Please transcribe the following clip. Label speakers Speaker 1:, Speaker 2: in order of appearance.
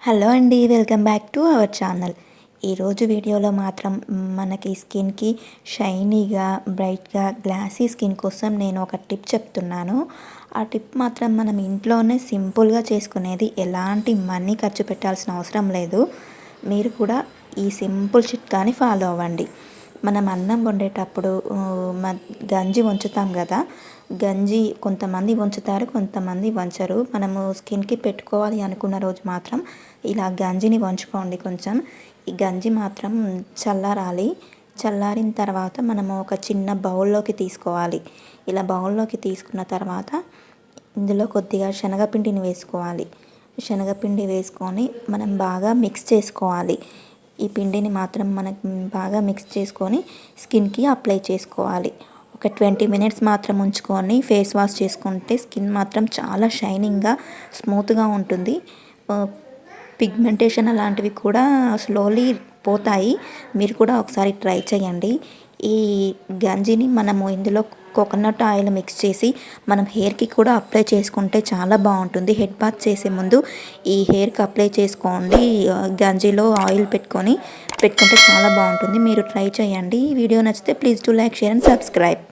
Speaker 1: Hello అండి, welcome back to our channel. ఈరోజు వీడియోలో మాత్రం మనకి స్కిన్కి షైనీగా, బ్రైట్గా, గ్లాసీ స్కిన్ కోసం నేను ఒక టిప్ చెప్తున్నాను. ఆ టిప్ మాత్రం మనం ఇంట్లోనే సింపుల్గా చేసుకునేది, ఎలాంటి మనీ ఖర్చు పెట్టాల్సిన అవసరం లేదు. మీరు కూడా ఈ సింపుల్ చిట్కాని ఫాలో అవ్వండి. మనం అన్నం వండేటప్పుడు గంజి వంచుతాం కదా, గంజి కొంతమంది వంచుతారు, కొంతమంది వంచరు. మనము స్కిన్కి పెట్టుకోవాలి అనుకున్న రోజు మాత్రం ఇలా గంజిని వంచుకోండి. కొంచెం ఈ గంజి మాత్రం చల్లారాలి. చల్లారిన తర్వాత మనము ఒక చిన్న బౌల్లోకి తీసుకోవాలి. ఇలా బౌల్లోకి తీసుకున్న తర్వాత ఇందులో కొద్దిగా శనగపిండిని వేసుకోవాలి. శనగపిండి వేసుకొని మనం బాగా మిక్స్ చేసుకోవాలి. ఈ పిండిని మాత్రం మనకు బాగా మిక్స్ చేసుకొని స్కిన్కి అప్లై చేసుకోవాలి. ఒక 20 మినిట్స్ మాత్రం ఉంచుకొని ఫేస్ వాష్ చేసుకుంటే స్కిన్ మాత్రం చాలా షైనింగ్గా, స్మూత్గా ఉంటుంది. పిగ్మెంటేషన్ అలాంటివి కూడా స్లోలీ పోతాయి. మీరు కూడా ఒకసారి ట్రై చేయండి. ఈ గంజిని మనము ఇందులో కోకోనట్ ఆయిల్ మిక్స్ చేసి మనం హెయిర్కి కూడా అప్లై చేసుకుంటే చాలా బాగుంటుంది. హెడ్ బాత్ చేసే ముందు ఈ హెయిర్కి అప్లై చేసుకోండి. గంజిలో ఆయిల్ పెట్టుకుంటే చాలా బాగుంటుంది. మీరు ట్రై చేయండి. వీడియో నచ్చితే please do like, share and subscribe.